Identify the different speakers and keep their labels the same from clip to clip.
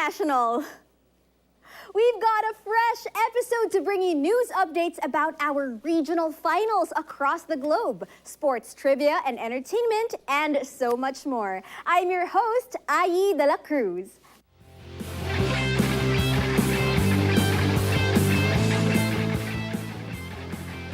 Speaker 1: International. We've got a fresh episode to bring you news updates about our regional finals across the globe, sports trivia and entertainment, and so much more. I'm your host, Ayi de la Cruz.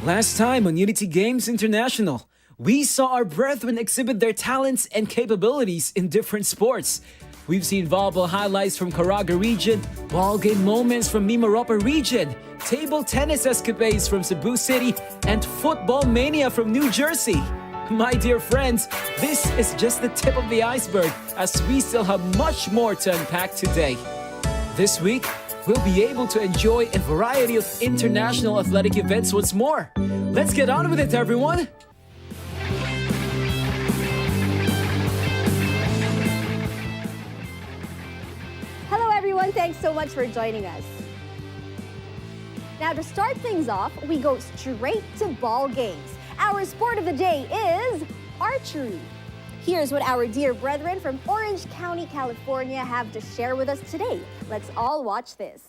Speaker 2: Last time on Unity Games International, we saw our brethren exhibit their talents and capabilities in different sports. We've seen volleyball highlights from Caraga region, ball game moments from Mimaropa region, table tennis escapades from Cebu City, and football mania from New Jersey. My dear friends, this is just the tip of the iceberg as we still have much more to unpack today. This week, we'll be able to enjoy a variety of international athletic events once more. Let's get on with it, everyone!
Speaker 1: Hello everyone, thanks so much for joining us. Now to start things off, we go straight to ball games. Our sport of the day is archery. Here's what our dear brethren from Orange County, California have to share with us today. Let's all watch this.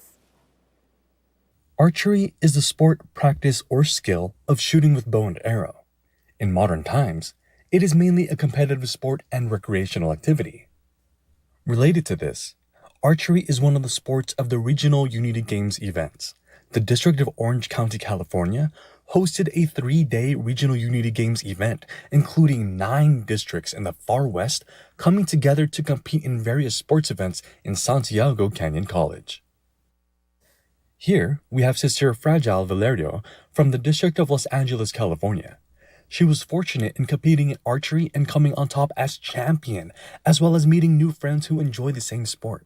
Speaker 3: Archery is the sport, practice, or skill of shooting with bow and arrow. In modern times, it is mainly a competitive sport and recreational activity. Related to this, archery is one of the sports of the regional Unity Games events. The District of Orange County, California hosted a 3-day regional Unity Games event, including 9 districts in the far west coming together to compete in various sports events in Santiago Canyon College. Here, we have Sister Fragile Valerio from the District of Los Angeles, California. She was fortunate in competing in archery and coming on top as champion, as well as meeting new friends who enjoy the same sport.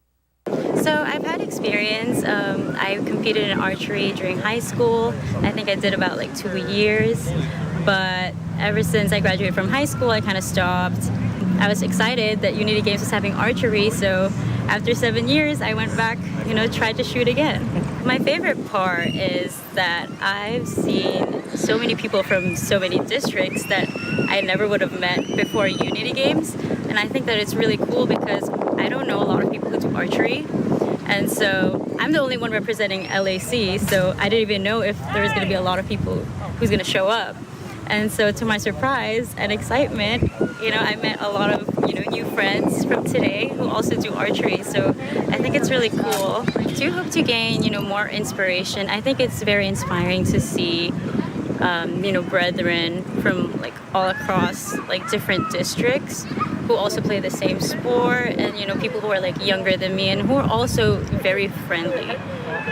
Speaker 4: So I've had experience. I competed in archery during high school. I think I did about 2 years. But ever since I graduated from high school, I kind of stopped. I was excited that Unity Games was having archery, so after 7 years, I went back, tried to shoot again. My favorite part is that I've seen so many people from so many districts that I never would have met before Unity Games. And I think that it's really cool because I don't know a lot of people who do archery. And so I'm the only one representing LAC, so I didn't even know if there was going to be a lot of people who's going to show up. And so to my surprise and excitement, I met a lot of, new friends from today who also do archery. So I think it's really cool. I do hope to gain, more inspiration. I think it's very inspiring to see, brethren from all across different districts who also play the same sport, and people who are younger than me and who are also very friendly,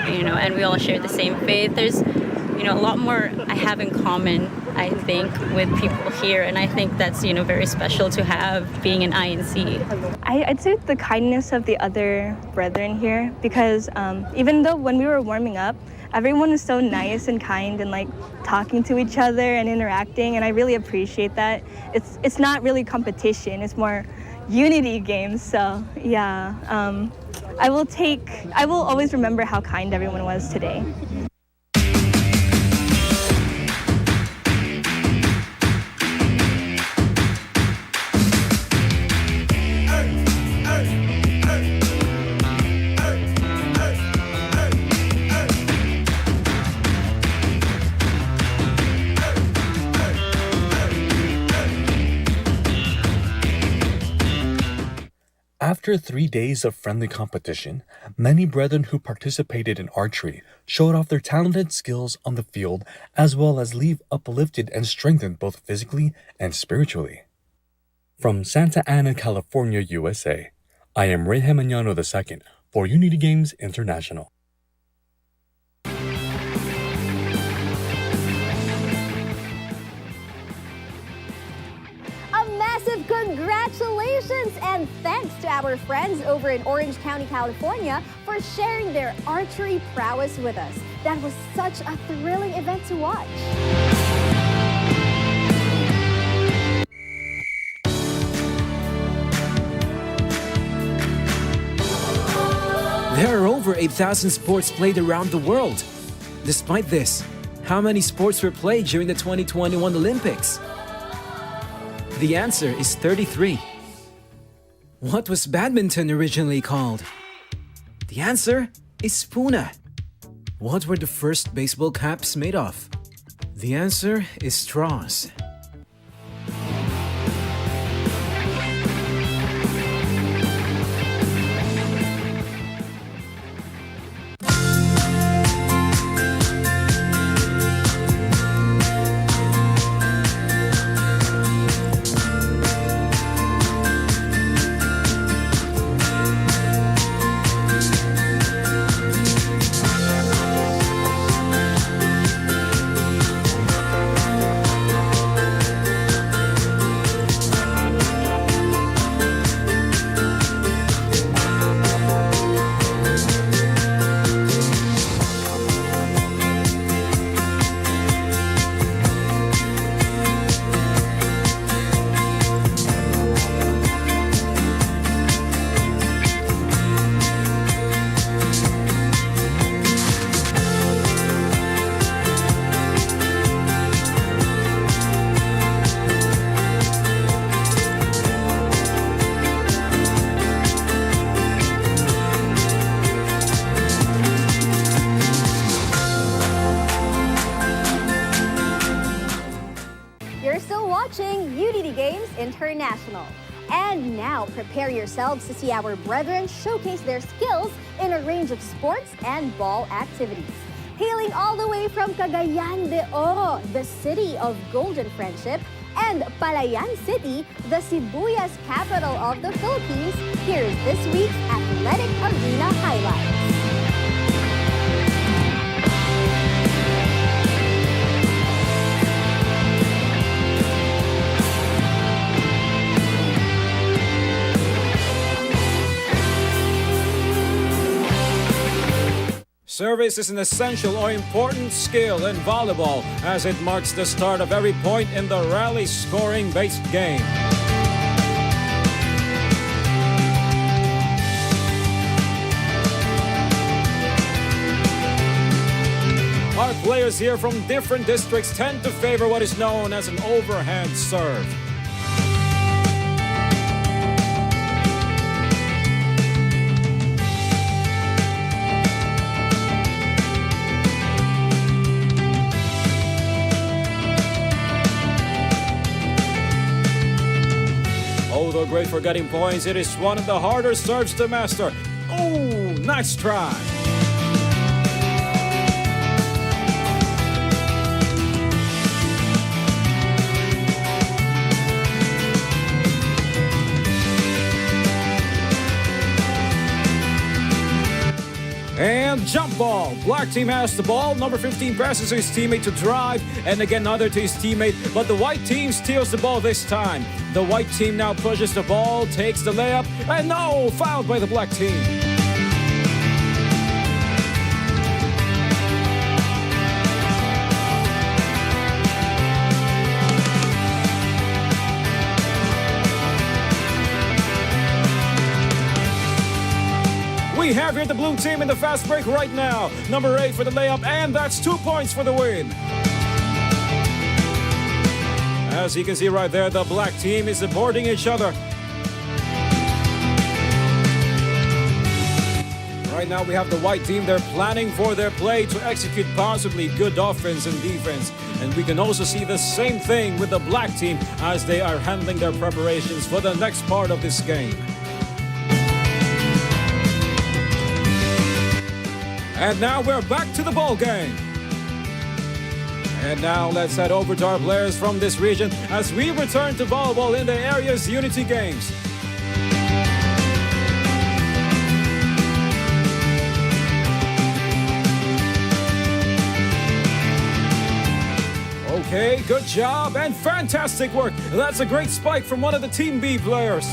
Speaker 4: and we all share the same faith. There's a lot more I have in common, I think, with people here, and I think that's very special to have being an INC.
Speaker 5: I'd say the kindness of the other brethren here, because even though when we were warming up, everyone was so nice and kind and talking to each other and interacting, and I really appreciate that. It's not really competition, it's more Unity Games. So yeah, I will always remember how kind everyone was today.
Speaker 3: After 3 days of friendly competition, many brethren who participated in archery showed off their talented skills on the field, as well as leave uplifted and strengthened both physically and spiritually. From Santa Ana, California, USA, I am Rey Mañano II for Unity Games International.
Speaker 1: Congratulations and thanks to our friends over in Orange County, California for sharing their archery prowess with us. That was such a thrilling event to watch.
Speaker 2: There are over 8,000 sports played around the world. Despite this, how many sports were played during the 2021 Olympics? The answer is 33. What was badminton originally called? The answer is Puna. What were the first baseball caps made of? The answer is straws.
Speaker 1: You're still watching UDT Games International. And now, prepare yourselves to see our brethren showcase their skills in a range of sports and ball activities. Hailing all the way from Cagayan de Oro, the city of golden friendship, and Palayan City, the Sibuyas capital of the Philippines, here's this week's Athletic Arena highlights.
Speaker 6: Service is an essential or important skill in volleyball as it marks the start of every point in the rally scoring-based game. Our players here from different districts tend to favor what is known as an overhand serve. Although great for getting points, it is one of the harder serves to master. Oh, nice try. And jump ball. Black team has the ball. Number 15 passes to his teammate to drive. And again, another to his teammate. But the white team steals the ball this time. The white team now pushes the ball, takes the layup. And no, fouled by the black team. We have here the blue team in the fast break right now. Number 8 for the layup, and that's 2 points for the win. As you can see right there, the black team is supporting each other. Right now we have the white team. They're planning for their play to execute possibly good offense and defense. And we can also see the same thing with the black team as they are handling their preparations for the next part of this game. And now we're back to the ball game. And now let's head over to our players from this region as we return to volleyball in the area's UDT Games. Okay, good job and fantastic work. That's a great spike from one of the Team B players.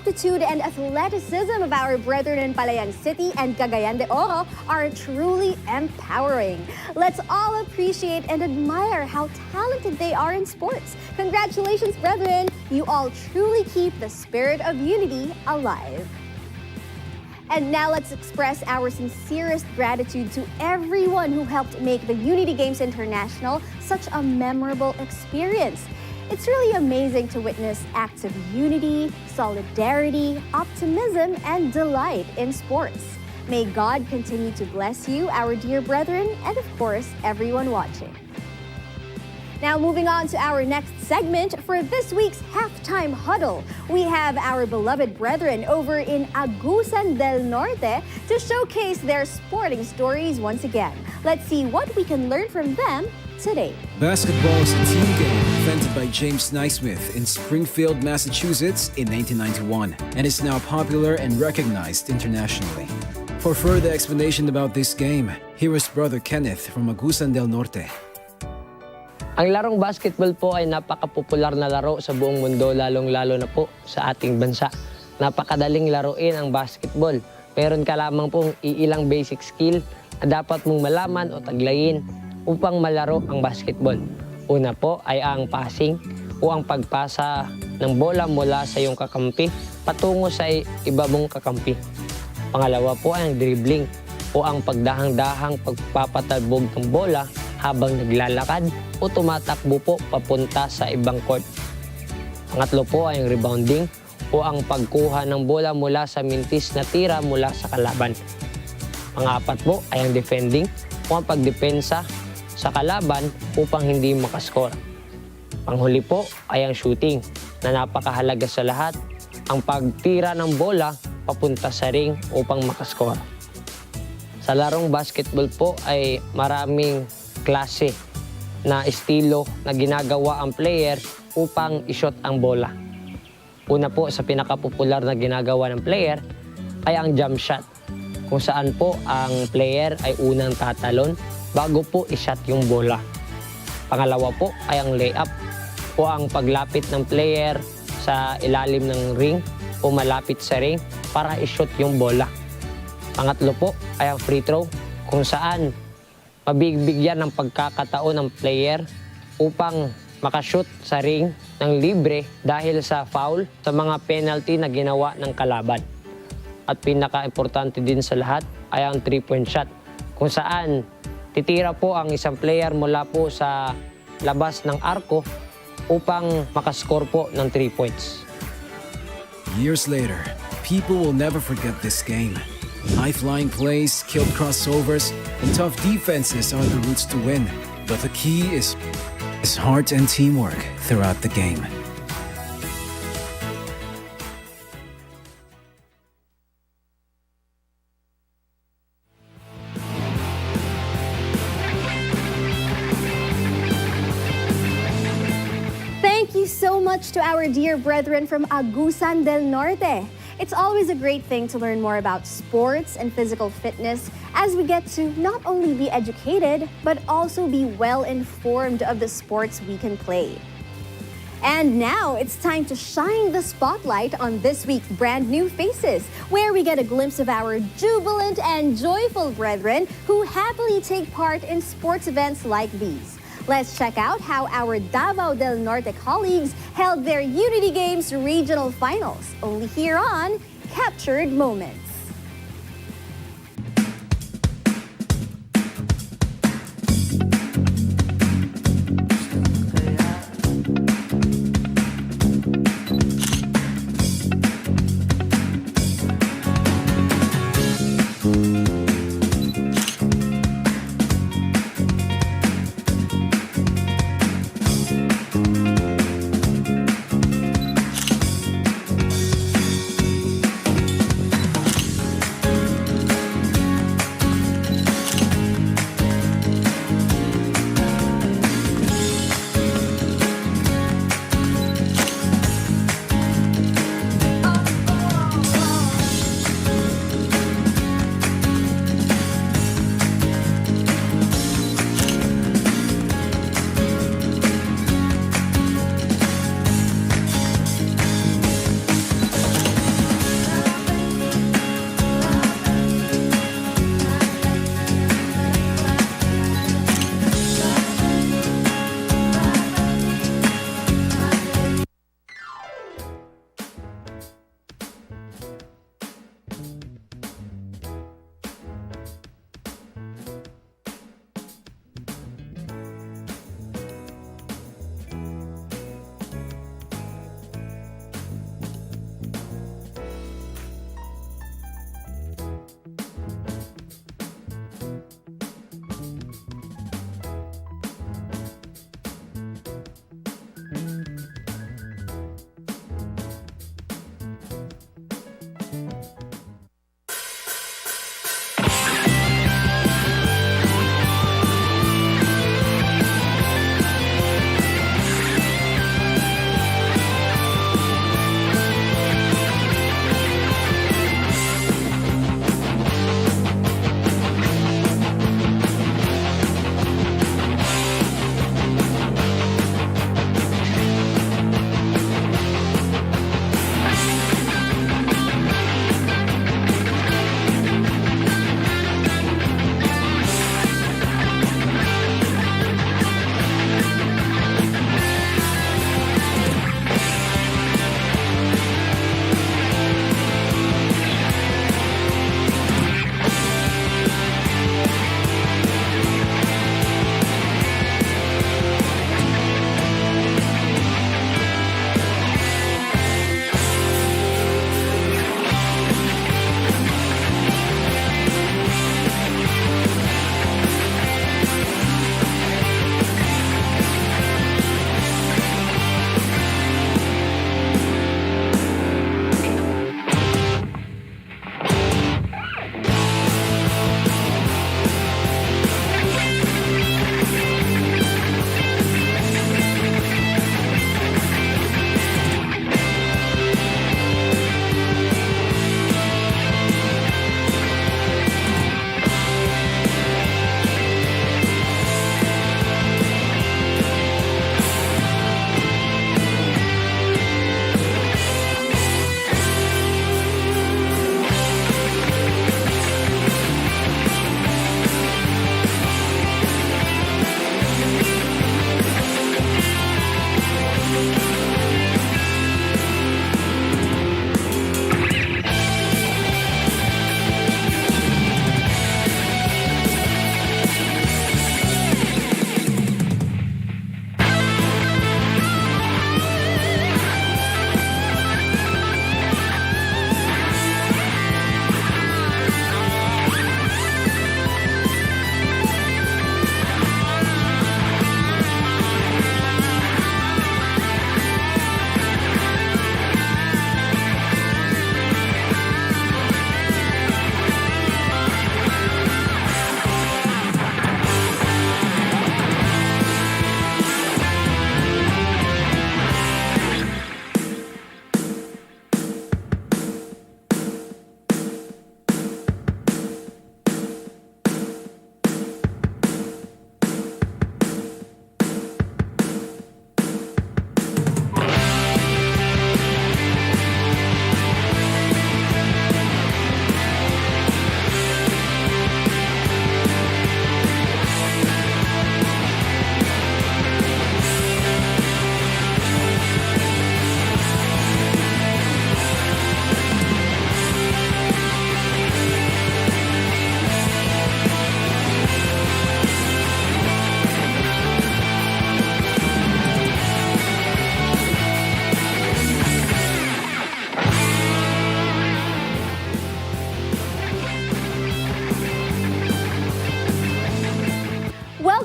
Speaker 1: aptitude and athleticism of our brethren in Palayan City and Cagayan de Oro are truly empowering. Let's all appreciate and admire how talented they are in sports. Congratulations, brethren! You all truly keep the spirit of unity alive. And now let's express our sincerest gratitude to everyone who helped make the Unity Games International such a memorable experience. It's really amazing to witness acts of unity, solidarity, optimism, and delight in sports. May God continue to bless you, our dear brethren, and of course, everyone watching. Now moving on to our next segment for this week's Halftime Huddle. We have our beloved brethren over in Agusan del Norte to showcase their sporting stories once again. Let's see what we can learn from them today.
Speaker 2: Basketball is a team game invented by James Naismith in Springfield, Massachusetts in 1991 and is now popular and recognized internationally. For further explanation about this game, here is Brother Kenneth from Agusan del Norte.
Speaker 7: Ang larong basketball po ay napaka-popular na laro sa buong mundo, lalong-lalo na po sa ating bansa. Napakadaling laruin ang basketball. Meron ka lamang pong iilang basic skill na dapat mong malaman o taglayin upang malaro ang basketball. Una po ay ang passing o ang pagpasa ng bola mula sa iyong kakampi patungo sa iba mong kakampi. Pangalawa po ay ang dribbling o ang pagdahang-dahang pagpapatalbog ng bola habang naglalakad o tumatakbo po papunta sa ibang court. Pangatlo po ay ang rebounding o ang pagkuha ng bola mula sa mintis na tira mula sa kalaban. Pangapat po ay ang defending o ang pagdepensa sa kalaban upang hindi makascore. Panghuli po ay ang shooting na napakahalaga sa lahat, ang pagtira ng bola papunta sa ring upang makascore. Sa larong basketball po ay maraming klase na estilo na ginagawa ang player upang i-shot ang bola. Una po sa pinakapopular na ginagawa ng player ay ang jump shot, kung saan po ang player ay unang tatalon bago po i-shot yung bola. Pangalawa po ay ang layup o ang paglapit ng player sa ilalim ng ring o malapit sa ring para i-shot yung bola. Pangatlo po ay ang free throw, kung saan mabibigyan ng pagkakataon ng player upang makashoot sa ring ng libre dahil sa foul sa mga penalty na ginawa ng kalaban. At pinaka-importante din sa lahat ay ang 3-point shot, kung saan titira po ang isang player mula po sa labas ng arko upang makascore po ng 3 points.
Speaker 2: Years later, people will never forget this game. High-flying plays, skilled crossovers, and tough defenses are the routes to win. But the key is heart and teamwork throughout the game.
Speaker 1: Thank you so much to our dear brethren from Agusan del Norte. It's always a great thing to learn more about sports and physical fitness as we get to not only be educated, but also be well informed of the sports we can play. And now it's time to shine the spotlight on this week's brand new faces, where we get a glimpse of our jubilant and joyful brethren who happily take part in sports events like these. Let's check out how our Davao del Norte colleagues held their Unity Games regional finals, only here on Captured Moments.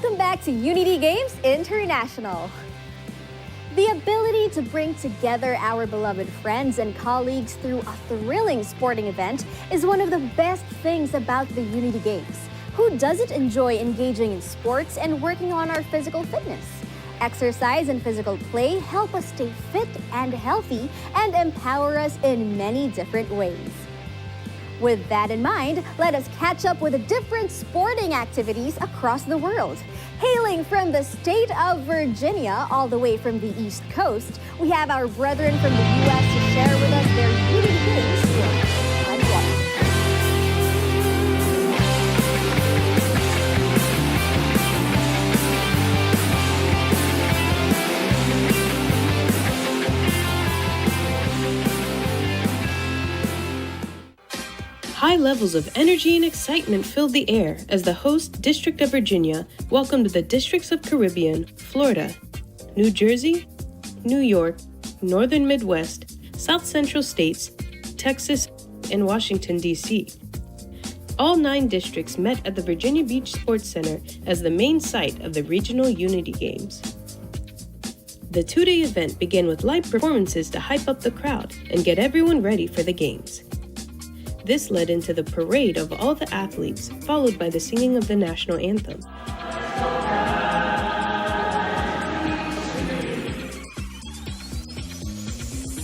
Speaker 1: Welcome back to Unity Games International. The ability to bring together our beloved friends and colleagues through a thrilling sporting event is one of the best things about the Unity Games. Who doesn't enjoy engaging in sports and working on our physical fitness? Exercise and physical play help us stay fit and healthy and empower us in many different ways. With that in mind, let us catch up with the different sporting activities across the world. Hailing from the state of Virginia, all the way from the East Coast, we have our brethren from the U.S. to share with us their Unity Games skills. Let's watch.
Speaker 8: High levels of energy and excitement filled the air as the host District of Virginia welcomed the Districts of Caribbean, Florida, New Jersey, New York, Northern Midwest, South Central States, Texas, and Washington, D.C. All 9 districts met at the Virginia Beach Sports Center as the main site of the regional Unity Games. The 2-day event began with live performances to hype up the crowd and get everyone ready for the games. This led into the parade of all the athletes, followed by the singing of the national anthem.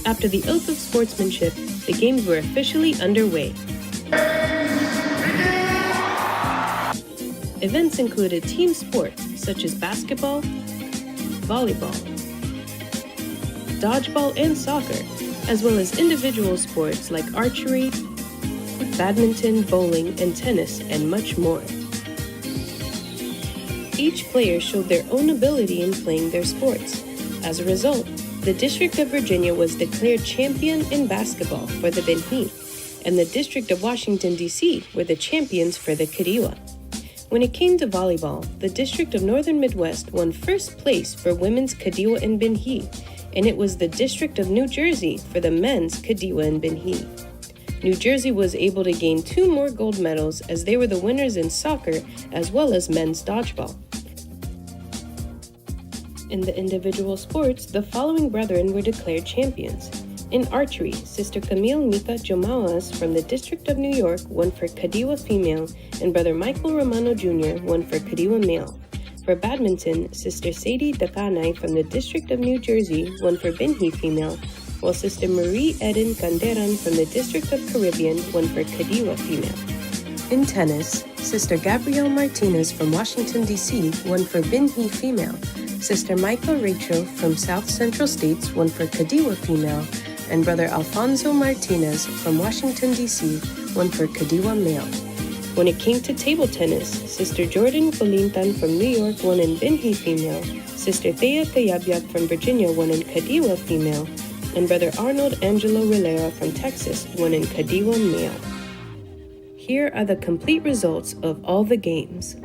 Speaker 8: After the oath of sportsmanship, the games were officially underway. Events included team sports such as basketball, volleyball, dodgeball, and soccer, as well as individual sports like archery, badminton, bowling, and tennis, and much more. Each player showed their own ability in playing their sports. As a result, the District of Virginia was declared champion in basketball for the Benhi, and the District of Washington, D.C. were the champions for the Kadiwa. When it came to volleyball, the District of Northern Midwest won first place for women's Kadiwa and Benhi, and it was the District of New Jersey for the men's Kadiwa and Benhi. New Jersey was able to gain 2 more gold medals as they were the winners in soccer as well as men's dodgeball. In the individual sports, the following brethren were declared champions. In archery, Sister Camille Mika Jomawas from the District of New York won for Kadiwa female, and Brother Michael Romano Jr. won for Kadiwa male. For badminton, Sister Sadie Dakanay from the District of New Jersey won for Benhi female, while Sister Marie Eden Canderan from the District of Caribbean won for Kadiwa female. In tennis, Sister Gabrielle Martinez from Washington, D.C. won for Benhi female, Sister Michael Rachel from South Central States won for Kadiwa female, and Brother Alfonso Martinez from Washington, D.C. won for Kadiwa male. When it came to table tennis, Sister Jordan Colintan from New York won in Benhi female, Sister Thea Kayabyab from Virginia won in Kadiwa female, and Brother Arnold Angelo Rilera from Texas won in Kadiwa male. Here are the complete results of all the games.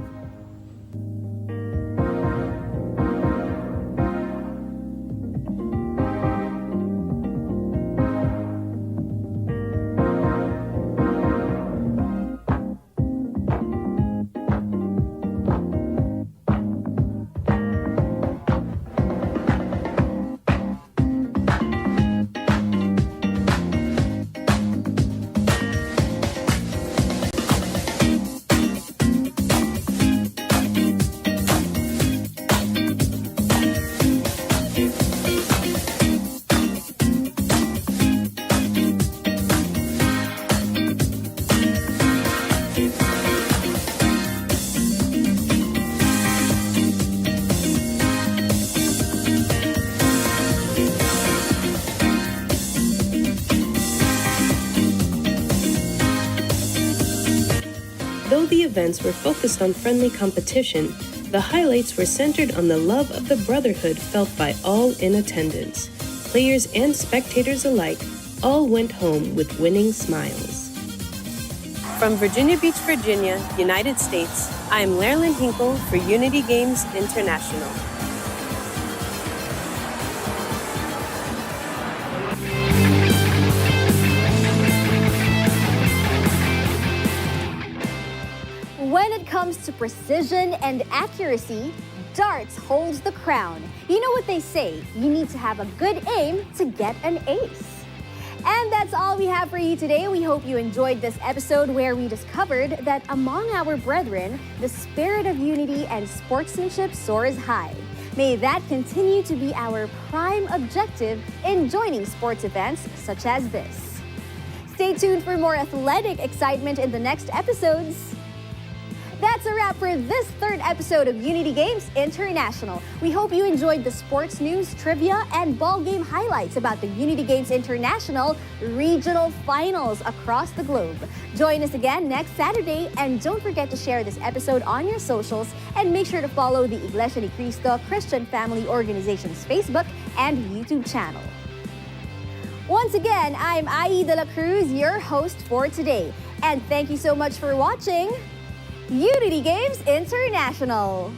Speaker 8: Though the events were focused on friendly competition, the highlights were centered on the love of the brotherhood felt by all in attendance. Players and spectators alike all went home with winning smiles. From Virginia Beach, Virginia, United States, I am Lerlyn Hinkle for Unity Games International.
Speaker 1: When it comes to precision and accuracy, darts holds the crown. You know what they say, you need to have a good aim to get an ace. And that's all we have for you today. We hope you enjoyed this episode where we discovered that among our brethren, the spirit of unity and sportsmanship soars high. May that continue to be our prime objective in joining sports events such as this. Stay tuned for more athletic excitement in the next episodes. That's a wrap for this third episode of Unity Games International. We hope you enjoyed the sports news, trivia, and ball game highlights about the Unity Games International regional finals across the globe. Join us again next Saturday, and don't forget to share this episode on your socials and make sure to follow the Iglesia ni Cristo Christian Family Organization's Facebook and YouTube channel. Once again, I'm Ai de la Cruz, your host for today. And thank you so much for watching Unity Games International.